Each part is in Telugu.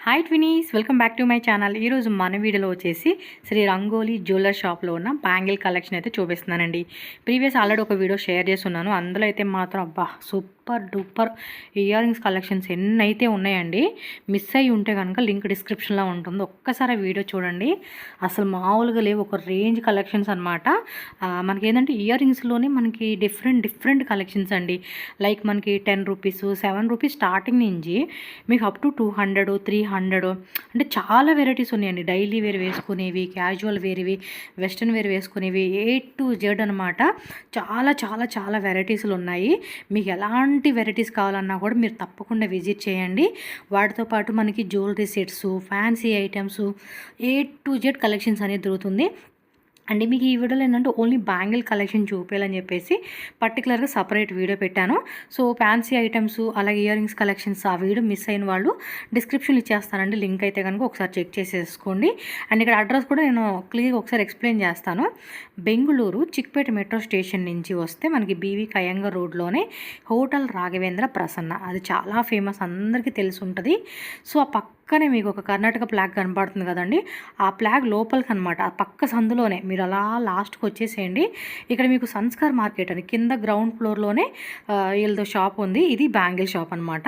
Hi twinnies, welcome back to my channel. ఈరోజు మన వీడియోలో వచ్చేసి శ్రీ రంగోలీ జ్యువెలర్ షాప్లో ఉన్న బ్యాంగిల్ కలెక్షన్ అయితే చూపిస్తున్నానండి. ప్రీవియస్ ఆల్రెడీ ఒక వీడియో షేర్ చేస్తున్నాను. అందులో అయితే మాత్రం అబ్బా super duper ear rings collections ఎన్నైతే ఉన్నాయండి. మిస్ అయ్యి ఉంటే కనుక లింక్ డిస్క్రిప్షన్లో ఉంటుంది, ఒక్కసారి వీడియో చూడండి. అసలు మామూలుగా లేవు, ఒక రేంజ్ కలెక్షన్స్ అనమాట. మనకి ఏంటంటే ఇయర్ రింగ్స్లోనే మనకి డిఫరెంట్ కలెక్షన్స్ అండి. లైక్ మనకి 10 రూపీస్ 7 రూపీస్ స్టార్టింగ్ నుంచి మీకు అప్ టు 200 300 అంటే చాలా వెరైటీస్ ఉన్నాయండి. డైలీ వేర్ వేసుకునేవి, క్యాజువల్ వేర్వి, వెస్ట్రన్ వేర్ వేసుకునేవి, A to Z అనమాట. చాలా వెరైటీస్లు ఉన్నాయి. మీకు ఎలాంటి వెరైటీస్ కావాలన్నా కూడా మీరు తప్పకుండా విజిట్ చేయండి. వాటితో పాటు మనకి jewellery sets, fancy items, A to Z collections అనేది దొరుకుతుంది. అండ్ మీకు ఈ వీడియోలో ఏంటంటే ఓన్లీ బ్యాంగిల్ కలెక్షన్ చూపించాలని చెప్పేసి పర్టికులర్గా సపరేట్ వీడియో పెట్టాను. సో ఫ్యాన్సీ ఐటమ్స్ అలాగే ఇయర్ రింగ్స్ కలెక్షన్స్ ఆ వీడియో మిస్ అయిన వాళ్ళు డిస్క్రిప్షన్లో ఇచ్చేస్తానండి, లింక్ అయితే కనుక ఒకసారి చెక్ చేసేసుకోండి. అండ్ ఇక్కడ అడ్రస్ కూడా నేను క్లియర్గా ఒకసారి ఎక్స్ప్లెయిన్ చేస్తాను. బెంగుళూరు చిక్పేట మెట్రో స్టేషన్ నుంచి వస్తే మనకి బీవీ కయంగర్ రోడ్లోనే హోటల్ రాఘవేంద్ర ప్రసన్న, అది చాలా ఫేమస్, అందరికీ తెలిసి ఉంటుంది. సో ఆ పక్కనే మీకు ఒక కర్ణాటక ఫ్లాగ్ కనబడుతుంది కదండి, ఆ ఫ్లాగ్ లోపలికి అనమాట, ఆ పక్క సందులోనే మీరు అలా లాస్ట్కి వచ్చేసేయండి. ఇక్కడ మీకు సంస్కార్ మార్కెట్ అని కింద గ్రౌండ్ ఫ్లోర్లోనే వీళ్ళతో షాప్ ఉంది. ఇది బ్యాంగిల్ షాప్ అనమాట.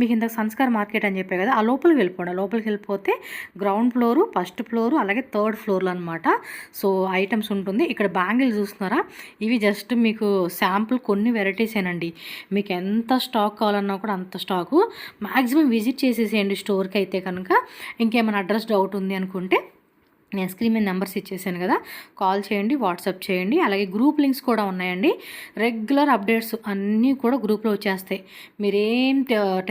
మీకు ఇంత సంస్కార్ మార్కెట్ అని చెప్పే కదా, ఆ లోపలికి వెళ్ళిపోండి. లోపలికి వెళ్ళిపోతే గ్రౌండ్ ఫ్లోరు, ఫస్ట్ ఫ్లోరు అలాగే థర్డ్ ఫ్లోర్లో అనమాట. సో ఐటమ్స్ ఉంటుంది. ఇక్కడ బ్యాంగిల్ చూస్తున్నారా, ఇవి జస్ట్ మీకు శాంపుల్ కొన్ని వెరైటీసేనండి. మీకు ఎంత స్టాక్ కావాలన్నా కూడా అంత స్టాకు. మ్యాక్సిమం విజిట్ చేసేసేయండి స్టోర్కి అయితే కనుక. ఇంకేమైనా అడ్రస్ డౌట్ ఉంది అనుకుంటే నేను స్క్రీన్ మీద నెంబర్స్ ఇచ్చేసాను కదా, కాల్ చేయండి, వాట్సాప్ చేయండి. అలాగే గ్రూప్ లింక్స్ కూడా ఉన్నాయండి. రెగ్యులర్ అప్డేట్స్ అన్నీ కూడా గ్రూప్లో వచ్చేస్తాయి. మీరేం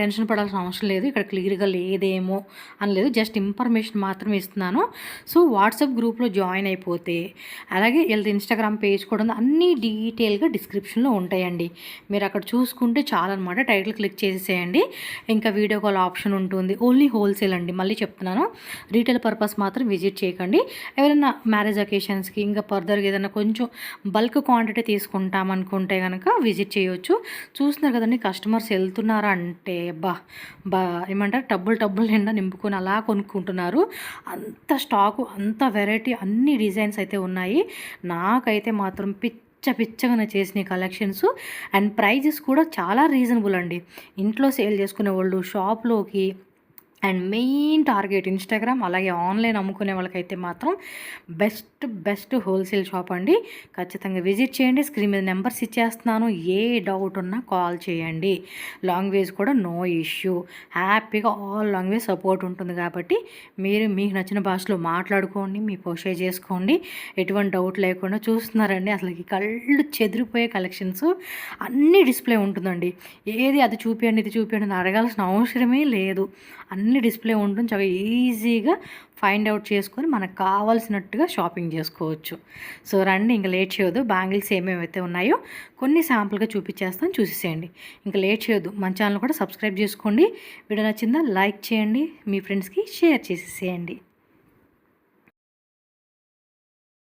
టెన్షన్ పడాల్సిన అవసరం లేదు. ఇక్కడ క్లియర్గా లేదేమో అని లేదు, జస్ట్ ఇన్ఫర్మేషన్ మాత్రమే ఇస్తున్నాను. సో వాట్సాప్ గ్రూప్లో జాయిన్ అయిపోతే, అలాగే వీళ్ళది ఇన్స్టాగ్రామ్ పేజ్ కూడా ఉంది, అన్నీ డీటెయిల్గా డిస్క్రిప్షన్లో ఉంటాయండి. మీరు అక్కడ చూసుకుంటే చాలన్నమాట. టైటిల్ క్లిక్ చేసేసేయండి. ఇంకా వీడియో కాల్ ఆప్షన్ ఉంటుంది. ఓన్లీ హోల్సేల్ అండి, మళ్ళీ చెప్తున్నాను, రీటైల్ పర్పస్ మాత్రం విజిట్ చేయకండి. ఎవరైనా మ్యారేజ్ అకేషన్స్కి ఇంకా ఫర్దర్గా ఏదైనా కొంచెం బల్క్ క్వాంటిటీ తీసుకుంటామనుకుంటే కనుక విజిట్ చేయవచ్చు. చూస్తున్నారు కదండి, కస్టమర్స్ వెళ్తున్నారా అంటే ఏమంటారు, టబ్బులు నిండా నింపుకొని అలా కొనుక్కుంటున్నారు. అంత స్టాకు, అంత వెరైటీ, అన్ని డిజైన్స్ అయితే ఉన్నాయి. నాకైతే మాత్రం పిచ్చగా చేసిన కలెక్షన్స్. అండ్ ప్రైజెస్ కూడా చాలా రీజనబుల్ అండి. ఇంట్లో సేల్ చేసుకునే వాళ్ళు షాప్లోకి అండ్ మెయిన్ టార్గెట్ ఇన్స్టాగ్రామ్ అలాగే ఆన్లైన్ అమ్ముకునే వాళ్ళకైతే మాత్రం బెస్ట్ హోల్సేల్ షాప్ అండి. ఖచ్చితంగా విజిట్ చేయండి. స్క్రీన్ మీద నెంబర్స్ ఇచ్చేస్తున్నాను. ఏ డౌట్ ఉన్నా కాల్ చేయండి. లాంగ్వేజ్ కూడా నో ఇష్యూ, హ్యాపీగా ఆల్ లాంగ్వేజ్ సపోర్ట్ ఉంటుంది కాబట్టి మీరు మీకు నచ్చిన భాషలో మాట్లాడుకోండి, మీ పోషే చేసుకోండి, ఎటువంటి డౌట్ లేకుండా. చూస్తున్నారండి అసలు కళ్ళు చెదిరిపోయే కలెక్షన్స్ అన్నీ డిస్ప్లే ఉంటుందండి. ఏది అది చూపించండి ఇది చూపించండి అని అడగాల్సిన అవసరమే లేదు. అన్ని డిస్ప్లే ఉంటుంది. చాలా ఈజీగా ఫైండ్ అవుట్ చేసుకొని మనకు కావాల్సినట్టుగా షాపింగ్ చేసుకోవచ్చు. సో రండి, ఇంకా లేట్ చేయొద్దు. బ్యాంగిల్స్ ఏమేమైతే ఉన్నాయో కొన్ని శాంపుల్గా చూపించేస్తాను, చూసేసేయండి. ఇంకా లేట్ చేయొద్దు. మన ఛానల్ కూడా సబ్స్క్రైబ్ చేసుకోండి. వీడియో నచ్చిందా లైక్ చేయండి, మీ ఫ్రెండ్స్కి షేర్ చేసేసేయండి.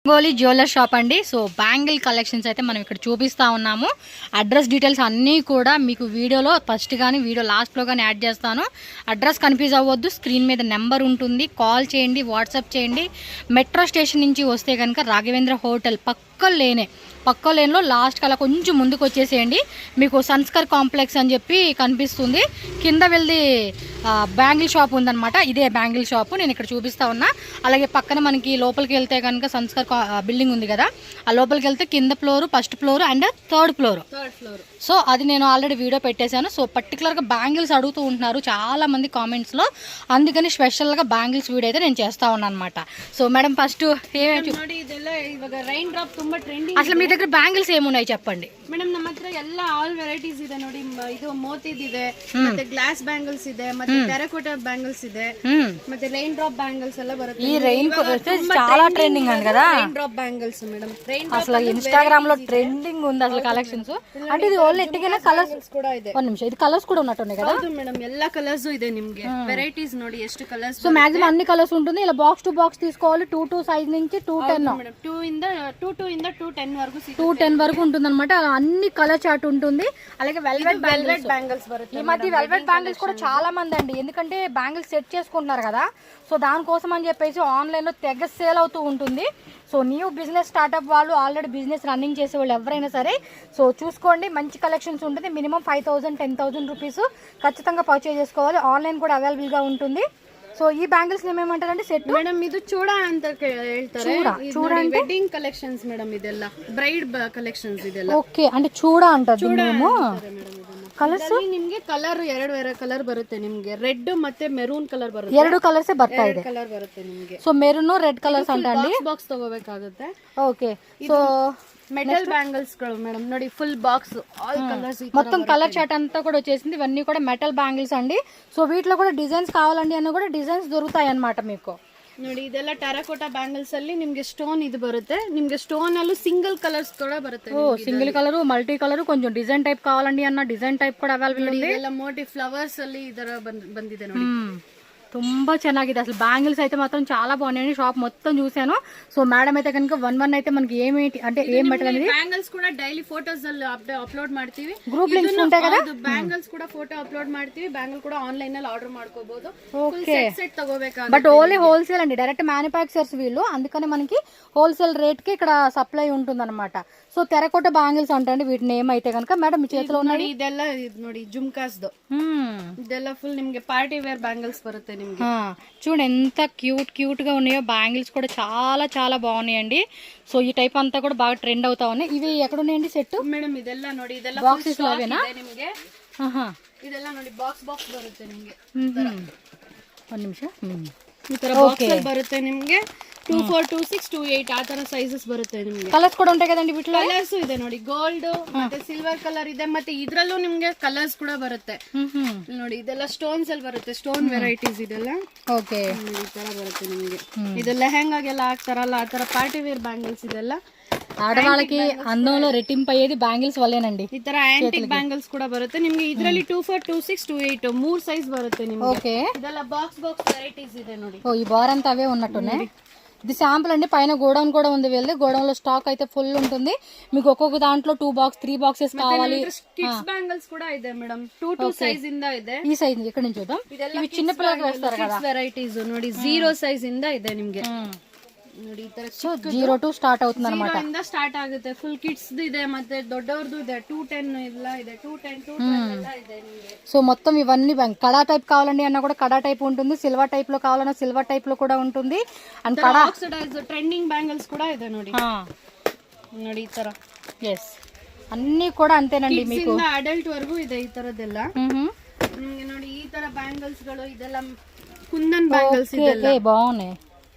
రంగోలీ జ్యువెలర్ షాప్ అండి. సో బ్యాంగిల్ కలెక్షన్స్ అయితే మనం ఇక్కడ చూపిస్తూ ఉన్నాము. అడ్రస్ డీటెయిల్స్ అన్నీ కూడా మీకు వీడియోలో ఫస్ట్ కానీ వీడియో లాస్ట్లో కానీ యాడ్ చేస్తాను. అడ్రస్ కన్ఫ్యూజ్ అవ్వద్దు. స్క్రీన్ మీద నెంబర్ ఉంటుంది, కాల్ చేయండి, వాట్సాప్ చేయండి. మెట్రో స్టేషన్ నుంచి వస్తే కనుక రాఘవేంద్ర హోటల్ పక్క లేన్లో లాస్ట్కి అలా కొంచెం ముందుకు వచ్చేసేయండి. మీకు సంస్కార్ కాంప్లెక్స్ అని చెప్పి కనిపిస్తుంది. కింద వెళ్ళి బ్యాంగిల్ షాప్ ఉందన్నమాట. ఇదే బ్యాంగిల్ షాపు నేను ఇక్కడ చూపిస్తా ఉన్నా. అలాగే పక్కన మనకి లోపలికి వెళ్తే కనుక సంస్కార్ బిల్డింగ్ ఉంది కదా, ఆ లోపలికి వెళ్తే కింద floor, first floor and third floor. So అది నేను ఆల్రెడీ వీడియో పెట్టేశాను. సో పర్టికులర్గా బ్యాంగిల్స్ అడుగుతూ ఉంటున్నారు చాలామంది కామెంట్స్లో, అందుకని స్పెషల్గా బ్యాంగిల్స్ వీడియో అయితే నేను చేస్తా ఉన్నాను అనమాట. సో మేడం ఫస్ట్ అసలు మీ దగ్గర ಬ್ಯಾಂಗಲ್ಸ್ ಏಮುನ್ನಾಯಿ ಚಪ್ಪಂಡಿ ಮೇಡಮ್ ನಮ್ಮ ಹತ್ರ ಎಲ್ಲ ಆಲ್ ವೆರೈಟೀಸ್ ಇದೆ ನೋಡಿ. ಇದು ಮೋತಿದಿದೆ, ಮತ್ತೆ ಗ್ಲಾಸ್ ಬ್ಯಾಂಗಲ್ಸ್ ಇದೆ, ಮತ್ತೆ ಟೆರಕೋಟಾ ಬ್ಯಾಂಗಲ್ಸ್ ಇದೆ, ಮತ್ತೆ ರೈನ್ ಡ್ರಾಪ್ ಬ್ಯಾಂಗಲ್ಸ್ ಎಲ್ಲ ಬರುತ್ತೆ. ఈ రెయిన్ చాలా ట్రెండింగ్ అండి కదా ರೈನ್ ಡ್ರಾಪ್ ಬ್ಯಾಂಗಲ್ಸ್ ಮೇಡಮ್. అసలు ఇన్స్టాగ్రామ్ లో ట్రెండింగ్ ఉంది అసలు కలెక్షన్స్. అంటే ఇది ఓన్లీ ఎట్టికైనా కలర్స్ ಕೂಡ ಇದೆ. ఒక నిమిషం, ఇది కలర్స్ కూడా ఉన్నట్టున్నాయి కదా? ಹೌದು ಮೇಡಮ್, ಎಲ್ಲ ಕಲರ್ಸ್ ಇದೆ ನಿಮಗೆ. ವೆರೈಟೀಸ್ ನೋಡಿ ಎಷ್ಟು ಕಲರ್ಸ್. సో మాక్సిమం అన్ని కలర్స్ ఉంటుంది. ఇలా బాక్స్ టు బాక్స్ తీసుకోవాలి. 2 సైజ్ నుంచి 210 ಮೇಡಮ್ 2 ಇಂದ 210 వరకు 210 వరకు ఉంటుంది అనమాట. అన్ని కలర్ చార్ట్ ఉంటుంది. అలాగే వెల్వెట్ బ్యాంగిల్స్ బರುತ್ತೆ. ఈ మధ్య వెల్వెట్ బ్యాంగిల్స్ కూడా చాలా మంది అండి, ఎందుకంటే బ్యాంగిల్స్ సెట్ చేసుకుంటున్నారు కదా, సో దానికోసం అని చెప్పేసి ఆన్లైన్లో తెగ సేల్ అవుతూ ఉంటుంది. సో న్యూ బిజినెస్ స్టార్ట్అప్ వాళ్ళు, ఆల్రెడీ బిజినెస్ రన్నింగ్ చేసే వాళ్ళు ఎవరైనా సరే సో చూసుకోండి, మంచి కలెక్షన్స్ ఉంటుంది. మినిమం 5,000 10,000 రూపీస్ ఖచ్చితంగా పర్చేజ్ చేసుకోవాలి. ఆన్లైన్ కూడా అవైలబుల్గా ఉంటుంది. సో ఈ ಬ್ಯಾಂಗಲ್ಸ್ ಏನೇమంటారంటే ಸೆಟ್ ಮೇಡಮ್ ಇದು ಚೂಡ ಅಂತ ಹೇಳ್ತಾರೆ. చూడండి వెడ్డింగ్ కలెక్షన్స్ మేడం, ಇದೆಲ್ಲ ಬ್ರೈಡ್ ಕಲೆಕ್ಷನ್ಸ್ ಇದೆಲ್ಲ. ఓకే, అంటే చూడ అంటారు మేము. ಕಲರ್ಸ್ ನಿಮಗೆ ಕಲರ್ ಎರಡು ಕಲರ್ ಬರುತ್ತೆ ನಿಮಗೆ, ರೆಡ್ ಮತ್ತೆ ಮೆರೂನ್ ಕಲರ್ ಬರುತ್ತೆ. ಎರಡು ಕಲರ್ಸ್ ಬರ್ತಾ ಇದೆ, ಕಲರ್ ಬರುತ್ತೆ ನಿಮಗೆ. ಸೊ ಮೆರೂನ್ ರೆಡ್ ಕಲರ್ಸ್ ಅಂಟಂడి. ಬಾಕ್ಸ್ ತಗೋಬೇಕಾಗುತ್ತೆ. ಓಕೆ, ಸೊ మెటల్ బ్యాంగిల్స్ కూడా మేడం ನೋಡಿ, ఫుల్ బాక్స్ ఆల్ కలర్స్, మొత్తం కలర్ చార్ట్ అంతా కూడా వచ్చేసింది. ఇవన్నీ కూడా మెటల్ బ్యాంగిల్స్ అండి. సో వీటిలో కూడా డిజైన్స్ కావాలండి అన్న కూడా డిజైన్స్ దొరుకుతాయి అన్నమాట మీకు. ನೋಡಿ ಇದೆಲ್ಲ ಟೆರಾಕೋಟಾ ಬ್ಯಾಂಗಲ್ಸ್ ಅಲ್ಲಿ ನಿಮಗೆ ಸ್ಟೋನ್ ಇದು ಬರುತ್ತೆ. ನಿಮಗೆ ಸ್ಟೋನ್ ಅಲ್ಲೂ సింగిల్ కలర్స్ కూడా ಬರುತ್ತೆ. ఓ సింగిల్ కలర్, మల్టీ కలర్, కొంచెం డిజైన్ టైప్ కావాలండి అన్న డిజైన్ టైప్ కూడా అవైలబుల్ ఉంది. ಇದೆಲ್ಲ ಮೋಟಿವ್ ಫ್ಲವರ್ಸ್ ಅಲ್ಲಿ ಇದರ ಬಂದಿದೆ ನೋಡಿ. ತುಂಬಾ ಚೆನ್ನಾಗಿದೆ అసలు. బ్యాంగిల్స్ అయితే మాత్రం చాలా బాగున్నాయండి. షాప్ మొత్తం చూసాను. సో మేడం అయితే కనుక వన్ అయితే మనకి ఏమేంటి అంటే ఏం మెటల్ అనేది బ్యాంగిల్స్ కూడా డైలీ ఫోటోస్ ಅಲ್ಲಿ ಅಪ್ಲೋಡ್ ಮಾಡ್ತೀವಿ. గ్రూప్ లింక్స్ ఉంటాయి కదా, ಬ್ಯಾಂಗಿಲ್ಸ್ ಕೂಡ ಫೋಟೋ ಅಪ್ಲೋಡ್ ಮಾಡ್ತೀವಿ. ಬ್ಯಾಂಗಲ್ ಕೂಡ ಆನ್ಲೈನ್ ಅಲ್ಲಿ ಆರ್ಡರ್ ಮಾಡ್ಕೋಬಹುದು. ఓకే, ಸೆಟ್ ತಗೋಬೇಕಾಗುತ್ತೆ. బట్ ఓన్లీ హోల్సేల్ అండి, డైరెక్ట్ మ్యానుఫ్యాక్చరర్స్ వీళ్ళు. అందుకనే మనకి హోల్సేల్ రేట్ కి ఇక్కడ సప్లై ఉంటుందన్నమాట. సో టెరకోట బ్యాంగిల్స్ అంటండి వీటి నేమ్ అయితే కనుక. మేడం మీ చేతిలో ఉన్నాయి ಇದೆಲ್ಲ ನೋಡಿ ಜುಮ್ಕಾಸ್ದು. ಇದೆಲ್ಲ ಫುಲ್ ನಿಮಗೆ ಪಾರ್ಟಿ ವೇರ್ ಬ್ಯಾಂಗಿಲ್ಸ್ ಬರುತ್ತೆ ನಿಮಗೆ. చూడండి ఎంత క్యూట్ గా ఉన్నాయో. బ్యాంగిల్స్ కూడా చాలా చాలా బాగున్నాయండి. సో ఈ టైప్ అంతా కూడా బాగా ట్రెండ్ అవుతా ఉన్నాయి. ఇవి ఎక్కడ ఉన్నాయండి సెట్? మేడం ಇದೆಲ್ಲ ನೋಡಿ, ಇದೆಲ್ಲ బాక్సెస్ లోవేనా? ನಿಮಗೆ ಇದೆಲ್ಲ ನೋಡಿ ಬಾಕ್ಸ್ ಬರುತ್ತೆ ನಿಮಗೆ. ಒಂದು ನಿಮಿಷ, ಈ ತರ ಬಾಕ್ಸ್ ಅಲ್ಲಿ ಬರುತ್ತೆ ನಿಮಗೆ. 24, 26, 28 ಆ ತರ ಸೈಜಸ್ ಬರುತ್ತೆ ನಿಮಗೆ. ಕಲರ್ಸ್ ಕೂಡ ఉంటాయి కదండి వీటిలో? కలర్స్ ಇದೆ ನೋಡಿ, ಗೋಲ್ಡ್ ಮತ್ತೆ ಸಿಲ್ವರ್ ಕಲರ್ ಇದೆ, ಮತ್ತೆ ಇದ್ರಲ್ಲೂ ನಿಮಗೆ ಕಲರ್ಸ್ ಕೂಡ ಬರುತ್ತೆ ನೋಡಿ. ಇದೆಲ್ಲ ಸ್ಟೋನ್ಸ್ ಅಲ್ಲಿ ಬರುತ್ತೆ, ಸ್ಟೋನ್ ವೆರೈಟೀಸ್ ಇದೆಲ್ಲ. ಓಕೆ, ಈ ತರ ಬರುತ್ತೆ ನಿಮಗೆ. ಇದು ಲೆಹಂಗಾಗೆಲ್ಲ ಹಾಕ್ತಾರಲ್ಲ ಆ ತರ ಪಾರ್ಟಿ ವೇರ್ ಬ್ಯಾಂಗಲ್ಸ್ ಇದೆಲ್ಲ. ఆడవాళ్ళకి అందంలో రెట్టింపు అయ్యేది బ్యాంగిల్స్ వల్లేనండి. ಈ ತರ ಆಂಟಿಕ್ ಬ್ಯಾಂಗಲ್ಸ್ ಕೂಡ ಬರುತ್ತೆ ನಿಮಗೆ. ಇದರಲ್ಲಿ 24, 26, 28 ಮೂರ್ ಸೈಜ್ ಬರುತ್ತೆ ನಿಮಗೆ. ఓకే, ಇದೆಲ್ಲ ಬಾಕ್ಸ್ ವೆರೈಟೀಸ್ ಇದೆ ನೋಡಿ. ఓ ఈ బార్ అంతా అవే ఉన్నట్టున్నాయి. ఇది శాంపుల్ అండి, పైన గోడౌన్ కూడా ఉంది వీళ్ళది. గోడౌన్ లో స్టాక్ అయితే ఫుల్ ఉంటుంది. మీకు ఒక్కొక్క దాంట్లో 2 బాక్స్ 3 బాక్సెస్ కావాలి. కిడ్స్ బ్యాంగిల్స్ కూడా ಇದೆ మేడం, 2 సైజ్ ఇంದ ಇದೆ. ఈ సైజ్ ఇక్కడ నుంచి చూద్దాం. ఇవి చిన్న పిల్లలకి వేస్తారు కదా వెరైటీస్ ನೋಡಿ, 0 సైజ్ ఇంದ ಇದೆ ನಿಮಗೆ ನೋಡಿ. ಈ ತರ 0 to స్టార్ట్ అవుతుంది అన్నమాట. ಇಂದ ಸ್ಟಾರ್ಟ್ ಆಗುತ್ತೆ. ಫುಲ್ ಕಿಡ್ಸ್ ಇದೆ, ಮತ್ತೆ ದೊಡ್ಡವರದು ಇದೆ. 210 ಎಲ್ಲ ಇದೆ, 210, 212 ಎಲ್ಲ ಇದೆ ನಿಮಗೆ. సో మొత్తం ఇవన్నీ కడా టైప్ కావాలండి అన్న కూడా కడా టైప్ ఉంటుంది. సిల్వర్ టైప్ లో కావాలన్నా సిల్వర్ టైప్ లో కూడా ఉంటుంది. And kada oxidise trending bangles కూడా ಇದೆ ನೋಡಿ. ನೋಡಿ ಈ ತರ. ఎస్, అన్ని కూడా అంతేనండి మీకు. అడల్ట్ వరకు ಇದೆ ఈ ತರದೆಲ್ಲ. ನೋಡಿ ಈ ತರ ಬ್ಯಾಂಗಿಲ್ಸ್ ಗಳು ಇದೆಲ್ಲ కుందన్ బ్యాంగిల్స్ ಇದೆಲ್ಲ బాగున్నాయి.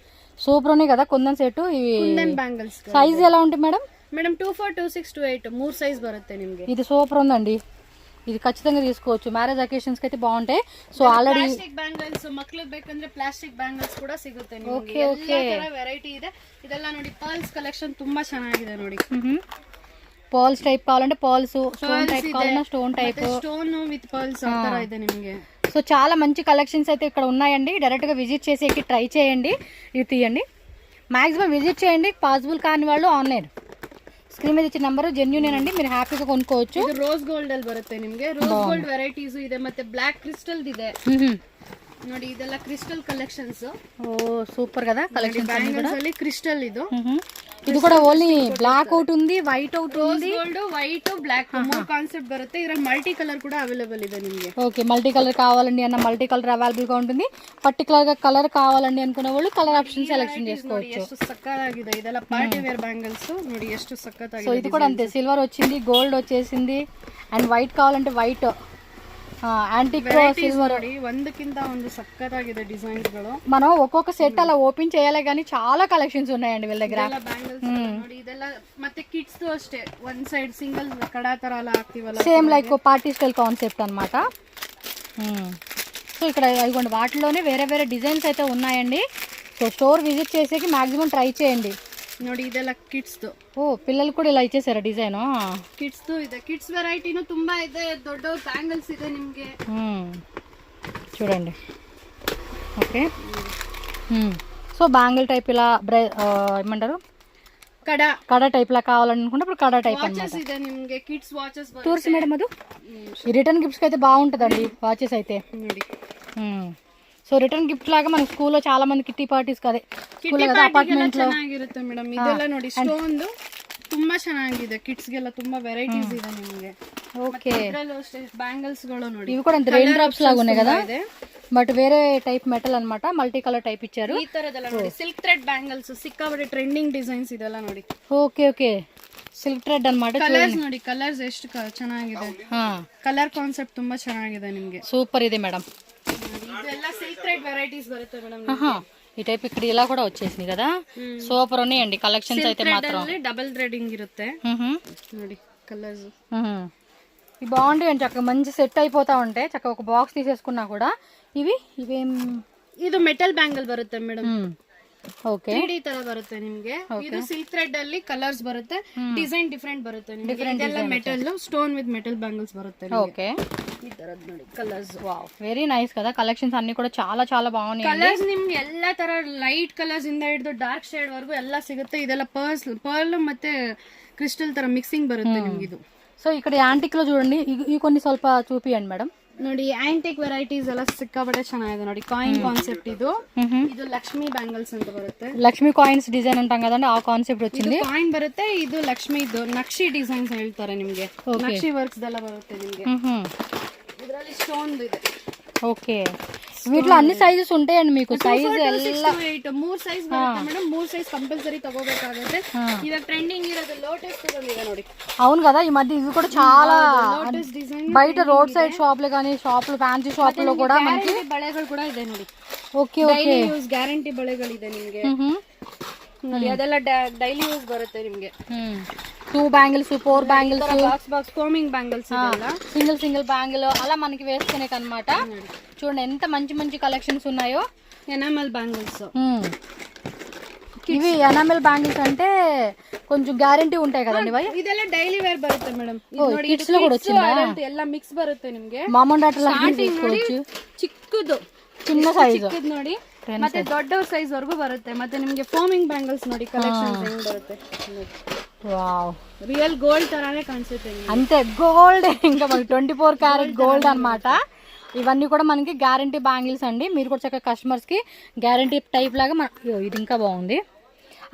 సూపర్ ఉన్నాయి కదా కుందన్ సెట్. ఇవి కుందన్ బ్యాంగిల్స్ సైజ్ ఎలా ఉంటుంది మేడం? మేడం 24, 26, 28 ಮೂರ್ సైజ్ బರುತ್ತೆ నిಮಗೆ. ఇది సూపర్ ఉందండి, ఇది ఖచ్చితంగా తీసుకోవచ్చు. మ్యారేజ్ అకేషన్స్ కి అయితే బాగుంటాయి. సో ఆల్రెడీ ప్లాస్టిక్ బ్యాంగిల్స్ మಕ್ಕಳಿಗೆ ಬೇಕಂದ್ರೆ ಪ್ಲಾಸ್ಟಿಕ್ ಬ್ಯಾಂಗಿಲ್ಸ್ ಕೂಡ ಸಿಗುತ್ತೆ ನಿಮಗೆ. ಓಕೆ ಓಕೆ, ವೆರೈಟಿ ಇದೆ. ಇದೆಲ್ಲ ನೋಡಿ ಪರ್ಲ್ಸ್ ಕಲೆಕ್ಷನ್ ತುಂಬಾ ಚೆನ್ನಾಗಿದೆ ನೋಡಿ. పర్ల్స్ టైప్ కావాలంటే పర్ల్స్, స్టోన్ టైప్ కావాలన్నా stone type, stone with pearls ఆ ತರ ಇದೆ ನಿಮಗೆ. సో చాలా మంచి కలెక్షన్స్ అయితే ఇక్కడ ఉన్నాయండి. డైరెక్ట్గా విజిట్ చేసేకి ట్రై చేయండి. ఇది తీయండి, మ్యాక్సిమం విజిట్ చేయండి. పాసిబుల్ కాని వాళ్ళు ఆన్లైన్ స్క్రీన్ మీద ఇచ్చిన నెంబర్ జెన్యూనేనండి, మీరు హ్యాపీగా కొనుక్కోవచ్చు. ಇದು ರೋಸ್ ಗೋಲ್ಡ್ ಅಲ್ಲಿ ಬರುತ್ತೆ ನಿಮಗೆ. ರೋಸ್ ಗೋಲ್ಡ್ ವೆರೈಟೀಸ್ ಇದೆ, ಮತ್ತೆ ಬ್ಲಾಕ್ ಕ್ರಿಸ್ಟಲ್ ಇದೆ ನೋಡಿ. ಇದೆಲ್ಲ ಕ್ರಿಸ್ಟಲ್ ಕಲೆಕ್ಷನ್ಸ್. ఓ సూపర్ కదా కలెక్షన్స్ అన్ని కూడా. ಅಲ್ಲಿ ಕ್ರಿಸ್ಟಲ್ ఇది కూడా ఓన్లీ బ్లాక్ అవుట్ ఉంది, వైట్ అవుట్ ఉంది. ಗೋಲ್ಡ್ వైట్ బ్లాక్ మూడు కాన్సెప్ట్ బರುತ್ತೆ. ಇದರಲ್ಲಿ ಮಲ್ಟಿ ಕಲರ್ ಕೂಡ ಅವೈಲೇಬಲ್ ಇದೆ ನಿಮಗೆ. ఓకే, మల్టీ కలర్ కావాలండి అన్న మల్టీ కలర్ అవైలబుల్ గా ఉంటుంది. పర్టికులర్ గా కలర్ కావాలండి అనుకునే వాళ్ళు కలర్ ఆప్షన్ సెలెక్షన్ చేసుకోవచ్చు. ಎಷ್ಟು ಸಕ್ಕತ್ತಾಗಿದೆ. ಇದೆಲ್ಲ ಪಾರ್ಟಿ ವೇರ್ ಬ್ಯಾಂಗಲ್ಸ್ ನೋಡಿ, ಎಷ್ಟು ಸಕ್ಕತ್ತಾಗಿದೆ. సో ఇది కూడా అంతే, సిల్వర్ వచ్చింది, గోల్డ్ వచ్చేసింది, అండ్ వైట్ కావాలంటే వైట్, యాంటిక్ సిల్వర్. ಒಂದಕ್ಕಿಂತ ಒಂದು ಸಕ್ಕತ್ತಾಗಿದೆ ಡಿಸೈನ್ಸ್ ಗಳು. మనం ఒక్కొక్క సెట్ అలా ఓపెన్ చేయాలి కానీ చాలా కలెక్షన్స్ ఉన్నాయండి వీళ్ళ దగ్గర. ನೋಡಿ ಇದೆಲ್ಲ ಮತ್ತೆ ಕಿಡ್ಸ್ ಅಷ್ಟೇ, ಒನ್ ಸೈಡ್ సింగిల్ కడా ತರ అలా ಹಾಕ್ತಿವಲ್ಲ, same like party style concept అన్నమాట. సో ఇక్కడ ఇదిగోండి వాటిలోనే వేరే వేరే డిజైన్స్ అయితే ఉన్నాయండి. సో స్టోర్ విజిట్ చేసేకి మాక్సిమం ట్రై చేయండి. ನೋಡಿ ಇದೆಲ್ಲ ಕಿಡ್ಸ್. ఓ పిల్లలు కూడా ఇలా ఇచ్చేసారా డిజైన్? ಕಿಡ್ಸ್ ಇದೆ, ಕಿಡ್ಸ್ ವೆರೈಟಿನೂ ತುಂಬಾ ಇದೆ. ದೊಡ್ಡ ಬ್ಯಾಂಗಲ್ಸ್ ಇದೆ ನಿಮಗೆ. చూడండి. ఓకే, సో బ్యాంగిల్ టైప్ ఇలా ఏమంటారు కడా టైప్ లా కావాలనుకుంటే ఇప్పుడు కడా టైప్ అన్నమాట. ಇದೆ ನಿಮಗೆ. ಕಿಡ್ಸ್ ವಾಚಸ್ టూర్స్ మేడం అది ఈ రిటర్న్ గిఫ్ట్స్ అయితే బాగుంటుందండి వాచెస్ అయితే. ನೋಡಿ సో ರಿಟರ್ನ್ ಗಿಫ್ಟ್ లాగా మన స్కూల్లో చాలా మంది కిట్టి పార్టీస్ కదే ಸ್ಕೂಲ್ కదా ಅಪಾರ್ಟ್ಮೆಂಟ್ లో ಚೆನ್ನಾಗಿರುತ್ತೆ ಮೇಡಮ್. ಇದೆಲ್ಲ ನೋಡಿ ಸ್ಟೋನ್ ತುಂಬಾ ಚೆನ್ನಾಗಿದೆ. ಕಿಡ್ಸ್ ಗೆಲ್ಲ ತುಂಬಾ ವೆರೈಟೀಸ್ ಇದೆ ನಿಮಗೆ. ಓಕೆ, ಇದರಲ್ಲೂ ಅಷ್ಟೇ ಬ್ಯಾಂಗಲ್ಸ್ ಗಳು ನೋಡಿ. ఇవి కూడా రెయిన్ డ్రాప్స్ లాగా ఉన్నాయి కదా, బట్ వేరే టైప్ మెటల్ అన్నమాట. మల్టీ కలర్ టైప్ ఇచ్చారు. ಈ ತರದೆಲ್ಲ ನೋಡಿ ಸಿಲ್ಕ್ ಥ್ರೆಡ್ ಬ್ಯಾಂಗಲ್ಸ್ ಸಿಕ್ಕಾಬಟ್ಟೆ ಟ್ರೆಂಡಿಂಗ್ ಡಿಸೈನ್ಸ್ ಇದೆಲ್ಲ ನೋಡಿ. ఓకే ఓకే, ಸಿಲ್ಕ್ ಥ್ರೆಡ್ ಅన్నమాట. ಕಲರ್ಸ್ ನೋಡಿ, ಕಲರ್ಸ್ ಎಷ್ಟು ಚೆನ್ನಾಗಿದೆ. ಕಲರ್ ಕಾನ್ಸೆಪ್ಟ್ ತುಂಬಾ ಚೆನ್ನಾಗಿದೆ ನಿಮಗೆ. సూపర్ ಇದೆ మేడం. ಇದೆಲ್ಲ ಸಿಲ್ಕ್ ಥ್ರೆಡ್ ವೆರೈಟೀಸ್ ಬರುತ್ತೆ ಮೇಡಮ್. ఈ టైప్ ఇక్కడ ఇలా కూడా వచ్చేసింది కదా, సూపర్ ఉన్నాయండి కలెక్షన్స్ అయితే మాత్రం. డబుల్ థ్రెడింగ్ ఇರುತ್ತೆ ನೋಡಿ కలర్స్. ఇవి బాగుంటాయండి, చక్కగా మంచి సెట్ అయిపోతా ఉంటాయి. చక్కగా ఒక బాక్స్ తీసేసుకున్నా కూడా ఇవేం ಇದು ಮೆಟಲ್ ಬ್ಯಾಂಗಲ್ ಬರುತ್ತೆ ಮೇಡಮ್. ఓకే, 3D ತರ ಬರುತ್ತೆ ನಿಮಗೆ. ಇದು ಸಿಲ್ಕ್ ಥ್ರೆಡ್ ಅಲ್ಲಿ ಕಲರ್ಸ್ ಬರುತ್ತೆ, ಡಿಸೈನ್ ಡಿಫರೆಂಟ್ ಬರುತ್ತೆ ನಿಮಗೆ. ಇದೆಲ್ಲ metal stone with metal bangles ಬರುತ್ತೆ. ఓకే, ಈ ತರದ್ ನೋಡಿ ಕಲರ್ಸ್. వావ్, వెరీ నైస్ కదా. కలెక్షన్స్ అన్ని కూడా చాలా చాలా బాగున్నాయి. ಕಲರ್ಸ್ ನಿಮ್ಗೆ ಎಲ್ಲಾ ತರ ಲೈಟ್ ಕಲರ್ಸ್ ಇಂದ ಹಿಡಿದು ಡಾರ್ಕ್ ಶೇಡ್ ವರೆಗೂ ಎಲ್ಲ ಸಿಗುತ್ತೆ. ಇದೆಲ್ಲ ಪರ್ಲ್ ಮತ್ತೆ ಕ್ರಿಸ್ಟಲ್ ತರ ಮಿಕ್ಸಿಂಗ್ ಬರುತ್ತೆ ನಿಮ್ಗೆ ಇದು. సో ఇక్కడ యాంటిక్ లో చూడండి, ఇవి కొన్ని ಸ್ವಲ್ಪ చూపియండి మేడం. ನೋಡಿ ಆಂಟಿಕ್ ವೆರೈಟೀಸ್ ಎಲ್ಲ ಸಿಕ್ಕಾಪಟ್ಟೆ ಚೆನ್ನಾಗಿದೆ ನೋಡಿ. ಕಾಯಿನ್ ಕಾನ್ಸೆಪ್ಟ್ ಇದು. ಇದು ಲಕ್ಷ್ಮಿ ಬ್ಯಾಂಗಲ್ಸ್ ಅಂತ ಬರುತ್ತೆ. లక్ష్మీ కాయిన్స్ డిజైన్ అంటాం కదండి, ఆ కాన్సెప్ట్ వచ్చింది. ಕಾಯಿನ್ ಬರುತ್ತೆ. ಇದು ಲಕ್ಷ್ಮಿ ಇದು ನಕ್ಷಿ ಡಿಸೈನ್ಸ್ ಹೇಳ್ತಾರೆ ನಿಮ್ಗೆ. ನಕ್ಷಿ ವರ್ಕ್ಸ್ ಎಲ್ಲ ಬರುತ್ತೆ ನಿಮ್ಗೆ. ಇದರಲ್ಲಿ ಸ್ಟೋನ್ ಇದೆ. ఓకే, వీటిలో అన్ని సైజెస్ ఉంటాయండి మీకు. సైజ్ ಎಲ್ಲ 3 ಸೈಜ್ ಬರುತ್ತೆ ಮೇಡಮ್. 3 size compulsory ತಗೋಬೇಕಾಗುತ್ತೆ. ಇವಾಗ ಟ್ರೆಂಡಿಂಗ್ ಇರೋದು ಲೋಟಸ್ ಇದೆ ನೋಡಿ. అవును కదా, ఈ మధ్య ఇవి కూడా చాలా ಲೋಟಸ್ ಡಿಸೈನ್ బయట రోడ్ సైడ్ షాప్లు కానీ షాపులు ఫ్యాన్సీ షాపుల్లో కూడా మనకి ಬಳೆಗಳು ಕೂಡ ಇದೆ ನೋಡಿ. ఓకే ఓకే, ಯೂಸ್ ಗ್ಯಾರಂಟಿ ಬಳೆಗಳಿದೆ ನಿಮ್ಗೆ ನೋಡಿ. ಅದೆಲ್ಲ ಡೈಲಿ ಯೂಸ್ ಬರುತ್ತೆ ನಿಮ್ಗೆ. 2 bangles 4 bangles, box combing bangles, single bangle అలా మనకి వేసుకునే అన్నమాట. చూడండి ఎంత మంచి మంచి కలెక్షన్స్ ఉన్నాయో. Enamel bangles. ఇవి ఎనామెల్ బ్యాంగిల్స్ అంటే కొంచెం గ్యారంటీ ఉంటాయి కదండి. ಇದೆಲ್ಲ ಡೈಲಿ ವೇರ್ ಬರುತ್ತೆ ಮೇಡಮ್. ಕಿಡ್ಸ್ లో కూడా వచ్చిందా? ಎಲ್ಲ ಮಿಕ್ಸ್ ಬರುತ್ತೆ ನಿಮ್ಗೆ. ಮಾಮನ್ డాటర్ లాగా తీసుకోవచ్చు. ಚಿಕ್ಕದು ಚಿನ್ನ ಸೈಜ್ ಚಿಕ್ಕದು ನೋಡಿ, ಮತ್ತೆ ದೊಡ್ಡ ಸೈಜ್ ವರೆಗೂ ಬರುತ್ತೆ. ಮತ್ತೆ ನಿಮ್ಗೆ ಫೋಮಿಂಗ್ ಬ್ಯಾಂಗಲ್ಸ್ ನೋಡಿ ಕಲೆಕ್ಷನ್ಸ್ ಹೆಂಗ್ ಬರುತ್ತೆ. వావ్, రియల్ గోల్డ్ తరానే కాన్సెప్ట్. అంతే, గోల్డ్ ఇంకా మనకి 24 క్యారెట్ గోల్డ్ అన్నమాట. ఇవన్నీ కూడా మనకి గ్యారంటీ బ్యాంగిల్స్ అండి. మీరు కూడా చక్కగా కస్టమర్స్కి గ్యారంటీ టైప్ లాగా ఇది ఇంకా బాగుంది.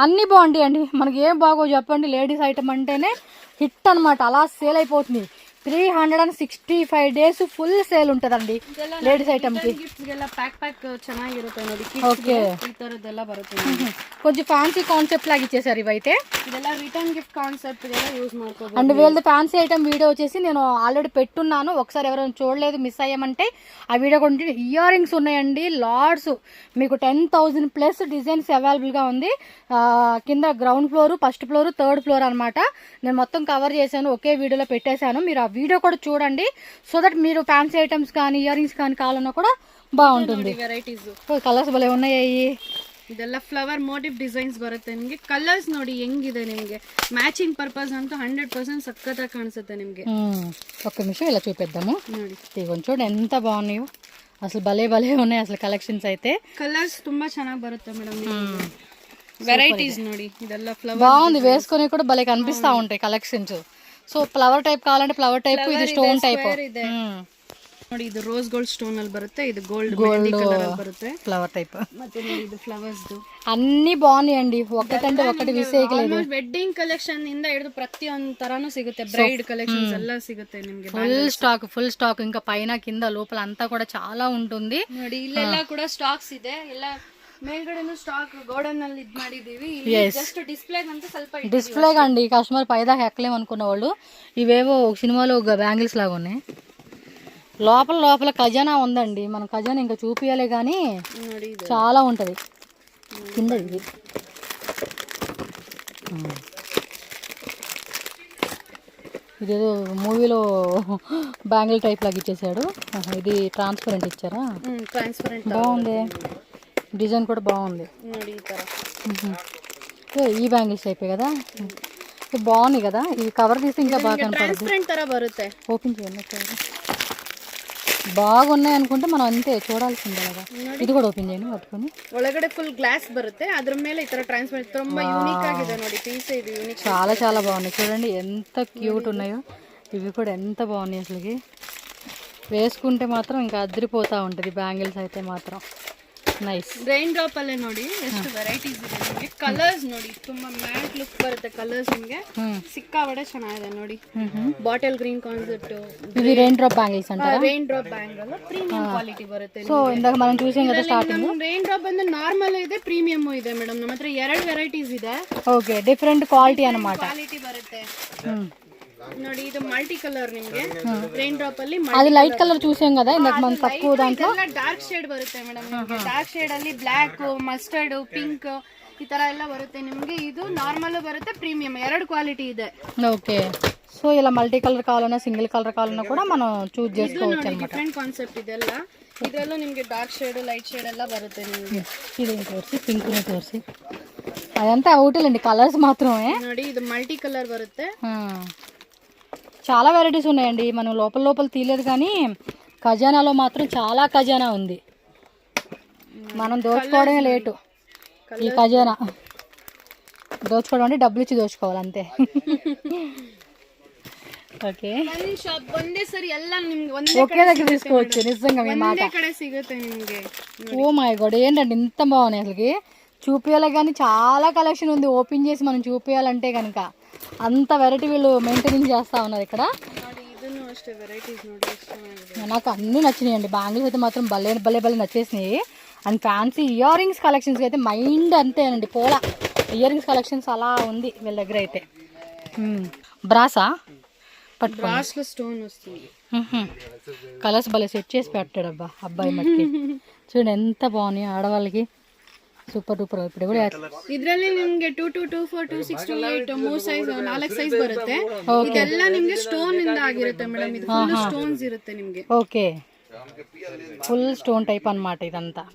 అన్నీ బాగుంటాయి అండి. మనకి ఏం బాగో చెప్పండి, లేడీస్ ఐటమ్ అంటేనే హిట్ అనమాట. అలా సేల్ అయిపోతుంది. 365 days ఫుల్ సేల్ ఉంటుందండి లేడీస్ ఐటమ్ కి. ಪ್ಯಾಕ್ ಚೆನ್ನಾಗಿರುತ್ತೆ ನೋಡಿ. ఓకే, ಈ ತರದೆಲ್ಲ ಬರುತ್ತೆ. కొంచెం ఫ్యాన్సీ కాన్సెప్ట్ లాగా ఇచ్చేసారు ఇవైతే. ಇದೆಲ್ಲ రిటర్న్ గిఫ్ట్ కాన్సెప్ట్ గా యూస్ ಮಾಡ್కోಬಹುದು. అండ్ వీళ్ళది ఫ్యాన్సీ ఐటమ్ వీడియో వచ్చేసి నేను ఆల్రెడీ పెట్టున్నాను. ఒకసారి ఎవరైనా చూడలేదు, మిస్ అయ్యామంటే ఆ వీడియో కొంటే ఇయర్ రింగ్స్ ఉన్నాయండి లార్డ్స్. మీకు 10,000+ డిజైన్స్ అవైలబుల్గా ఉంది. కింద ground floor, first floor, third floor అనమాట. నేను మొత్తం కవర్ చేశాను, ఒకే వీడియోలో పెట్టేశాను. మీరు ఆ వీడియో కూడా చూడండి, సో దట్ మీరు ఫ్యాన్సీ ఐటమ్స్ కానీ ఇయర్ రింగ్స్ కానీ కావాలన్నా కూడా బాగుంటుంది. ವೆರೈಟೀಸ್ కలర్స్ భలే ఉన్నాయి. ಇದೆಲ್ಲ ಫ್ಲವರ್ ಮೋಟಿವ್ ಡಿಸೈನ್ಸ್ ಬರುತ್ತೆ ನಿಮಗೆ. ಕಲರ್ಸ್ ನೋಡಿ ಹೆಂಗಿದೆ ನಿಮಗೆ. ಮ್ಯಾಚಿಂಗ್ ಪರ್ಪಸ್ ಅಂತೂ 100% ಸಕ್ಕತ್ತಾಗಿ ಕಾಣಿಸುತ್ತೆ ನಿಮಗೆ. ఒక్క నిమిషం ఇలా చూపిద్దాము ನೋಡಿ. ఇదిగోండి చూడండి ఎంత బాగున్నాయో. అసలు భలే ఉన్నాయి అసలు కలెక్షన్స్ అయితే. కలర్స్ ತುಂಬಾ ಚೆನ್ನಾಗಿ ಬರುತ್ತೆ ಮೇಡಮ್. వెరైటీస్ ನೋಡಿ. ಇದೆಲ್ಲ ಫ್ಲವರ್ బాగుంది, వేసుకొని కూడా భలే కనిపిస్తా ఉంటాయి కలెక్షన్స్. సో ఫ్లవర్ టైప్ కావాలంటే ఫ్లవర్ టైప్, ఇది స్టోన్ టైప్ ನೋಡಿ. ಇದು ರೋಸ್ ಗೋಲ್డ్ ಸ್ಟೋನ್ ಅಲ್ಲಿ ಬರುತ್ತೆ. ಇದು ಗೋಲ್డ్ కలర్ ಅಲ್ಲಿ ಬರುತ್ತೆ, ఫ్లవర్ టైప్. ಮತ್ತೆ ನೋಡಿ ಇದು ಫ್ಲవర్ಸ್ అన్ని బాగున్నాయండి, ఒకటంటే ఒకటి విసేయలేదు. ವೆಡ್ಡಿಂಗ್ ಕಲೆಕ್ಷನ್ ಇಂದ ಹಿಡಿದು ಪ್ರತಿಯೊಂದು ತರಾನು ಸಿಗುತ್ತೆ. ಬ್ರೈಡ್ ಕಲೆಕ್ಷನ್ಸ್ ಎಲ್ಲ ಸಿಗುತ್ತೆ ನಿಮಗೆ. ఫుల్ స్టాక్ ఇంకా పైన కింద లోపల అంతా కూడా చాలా ఉంటుంది. ನೋಡಿ ಇಲ್ಲೆಲ್ಲ ಕೂಡ ಸ್ಟಾಕ್ಸ್ ಇದೆ. ಎಲ್ಲ ಮೇಲ್ಗಡೆನೂ ಸ್ಟಾಕ್ ಗೋಡನ್ ನಲ್ಲಿ ಇದ್ ಮಾಡಿದೀವಿ. ಜಸ್ಟ್ ಡಿಸ್ಪ್ಲೇ ಅಂತ ಸ್ವಲ್ಪ డిస్ప్లే అండి. కస్టమర్ పైదాకా ఎక్కలేము అనుకున్న వాళ్ళు ఇవేవో సినిమాలో బ్యాంగిల్స్ లాగా ఉన్నాయి. లోపల ఖజానా ఉందండి. మనం ఖజానా ఇంకా చూపియాలే కానీ చాలా ఉంటది కింద. ఇది ఇదేదో మూవీలో బ్యాంగిల్ టైప్ లాగా ఇచ్చేసాడు. ఇది ట్రాన్స్పరెంట్ ఇచ్చారా? ట్రాన్స్పరెంట్ బాగుంది, డిజైన్ కూడా బాగుంది. ఈ బ్యాంగిల్స్ అయిపోయి కదా, బాగున్నాయి కదా. ఇది కవర్ తీస్తే ఇంకా బాగా కనపడుతుంది. ఓపెన్ చేయండి. బాగున్నాయి అనుకుంటే మనం అంతే చూడాల్సిందే కదా. ఇది కూడా ఓపెన్ చేయండి పట్టుకొని. ಒಳಗಡೆ ಫುಲ್ ಗ್ಲಾಸ್ ಬರುತ್ತೆ, ಅದ್ರ ಮೇಲೆ ಈ ತರ ಟ್ರಾನ್ಸ್ಪರೆಂಟ್ ತುಂಬಾ ಯೂನಿಕ್ ಆಗಿದೆ ನೋಡಿ. ಪೀಸ್ ಇದು యూనిక్, చాలా బాగున్నాయి. చూడండి ఎంత క్యూట్ ఉన్నాయో. ఇవి కూడా ఎంత బాగున్నాయి అసలుకి. వేసుకుంటే మాత్రం ఇంకా అదిరిపోతూ ఉంటుంది బ్యాంగిల్స్ అయితే మాత్రం. ನೈಸ್. ರೈನ್ ಡ್ರಾಪ್ ಅಲ್ಲೇ ನೋಡಿ ಎಷ್ಟು ವೆರೈಟೀಸ್ ಇದೆ ನಿಮಗೆ. ಕಲರ್ಸ್ ನೋಡಿ ತುಂಬಾ ಮ್ಯಾಟ್ ಲುಕ್ ಬರುತ್ತೆ ಕಲರ್ಸ್ ನಿಮಗೆ. ಸಿಕ್ಕಾಪಟ್ಟೆ ಚೆನ್ನಾಗಿದೆ ನೋಡಿ. Bottle green concept. ఇది రెయిన్ డ్రాప్ బ్యాంగిల్స్ అంటారా? Rain drop bangle premium quality ಬರುತ್ತೆ. సో ఇందాక మనం చూసాం కదా స్టార్టింగ్. ರೈನ್ ಡ್ರಾಪ್ ಅಂದ್ರೆ ನಾರ್ಮಲ್ ಇದೆ, ಪ್ರೀಮಿಯಂ ಇದೆ ಮೇಡಮ್. ನಮ್ಮ ಹತ್ರ 2 ವೆರೈಟೀಸ್ ಇದೆ. ఓకే, డిఫరెంట్ క్వాలిటీ అన్నమాట. ಕ್ವಾಲಿಟಿ ಬರುತ್ತೆ ನೋಡಿ. ಇದು ಮಲ್ಟಿ ಕಲರ್ ನಿಮಗೆ ರೈನ್ ಡ್ರಾಪ್ ಅಲ್ಲಿ. అది లైట్ కలర్ చూసాం కదా ఇందాక మనం తక్కువ దాంట్లో. ಡಾರ್ಕ್ ಶೇಡ್ ಬರುತ್ತೆ ಮೇಡಮ್ ನಿಮಗೆ. ಡಾರ್ಕ್ ಶೇಡ್ ಅಲ್ಲಿ ಬ್ಲಾಕ್, ಮಸ್ಟರ್ಡ್, ಪಿಂಕ್ ಈ ತರ ಎಲ್ಲ ಬರುತ್ತೆ ನಿಮಗೆ. ಇದು ನಾರ್ಮಲ್ ಬರುತ್ತೆ, ಪ್ರೀಮಿಯಂ 2 ಕ್ವಾಲಿಟಿ ಇದೆ. ఓకే, సో ఇలా మల్టీ కలర్ కావాలన్నా సింగిల్ కలర్ కావాలన్నా కూడా మనం చూస్ చేసుకోవచ్చు అన్నమాట. ಡಿಫರೆಂಟ್ ಕಾನ್ಸೆಪ್ಟ್ ಇದೆಲ್ಲ. ಇದರಲ್ಲೂ ನಿಮಗೆ ಡಾರ್ಕ್ ಶೇಡ್, ಲೈಟ್ ಶೇಡ್ ಎಲ್ಲ ಬರುತ್ತೆ ನಿಮಗೆ. ఇది తోర్సి పింక్ తోర్సి అదంతా అవుటేలండి, కలర్స్ మాత్రమే. ನೋಡಿ ಇದು మల్టీ కలర్ బರುತ್ತೆ. చాలా వెరైటీస్ ఉన్నాయండి. మనం లోపల లోపల తీయలేదు కానీ ఖజానాలో మాత్రం చాలా ఖజానా ఉంది. మనం దోచుకోవడమే లేటు. ఈ ఖజానా దోచుకోవడం అంటే డబ్బులు ఇచ్చి దోచుకోవాలి అంతే. ఓకే, ಶಾಪ್ ಒಂದೇ ಸರಿ ಎಲ್ಲ ನಿಮ್ಗೆ ఒకే దగ్గర తీసుకోవచ్చు. నిజంగా మీ మాట. ಒಂದೇ ಕಡೆ ಸಿಗುತ್ತೆ ನಿಮಗೆ. ఓ మై గాడ్, ఏంటండి ఇంత బాగున్నాయి అసలుకి. చూపించాలి కానీ చాలా కలెక్షన్ ఉంది. ఓపెన్ చేసి మనం చూపించాలంటే కనుక అంత వెరైటీ వీళ్ళు మెయింటైనింగ్ చేస్తూ ఉన్నారు ఇక్కడ. ಇದನ್ನು ಅಷ್ಟೇ ವೆರೈಟೀಸ್ ನೋಡಿ ಎಷ್ಟು ಚೆನ್ನಾಗಿದೆ. నాకు అన్నీ నచ్చినాయి అండి. బ్యాంగిల్స్ అయితే మాత్రం భలే భలే భలే నచ్చేసినాయి. అండ్ ఫ్యాన్సీ ఇయర్ రింగ్స్ కలెక్షన్స్కి అయితే మైండ్ అంతేనండి పోలా. ఇయర్ రింగ్స్ కలెక్షన్స్ అలా ఉంది వీళ్ళ దగ్గర అయితే. బ్రాసా బ్రాస్ లో స్టోన్ వస్తుంది. కలర్స్ భలే సెట్ చేసి పెట్టాడు అబ్బా అబ్బాయి మట్టికి. చూడండి ఎంత బాగున్నాయి ఆడవాళ్ళకి. Super duper. ఇప్పుడు కూడా ಇದರಲ್ಲಿ ನಿಮಗೆ 2 to 2 4 2 6 to 8 ಮೂರು ಸೈಜ್ 4 ಸೈಜ್ ಬರುತ್ತೆ. ಇದೆಲ್ಲ ನಿಮಗೆ ಸ್ಟೋನ್ ಇಂದ ಆಗಿರುತ್ತೆ ಮೇಡಮ್. ಇದು ಫುಲ್ ಸ್ಟೋನ್ಸ್ ಇರುತ್ತೆ ನಿಮಗೆ. ఓకే, ఫుల్ స్టోన్ టైప్ అన్నమాట ఇదంతా.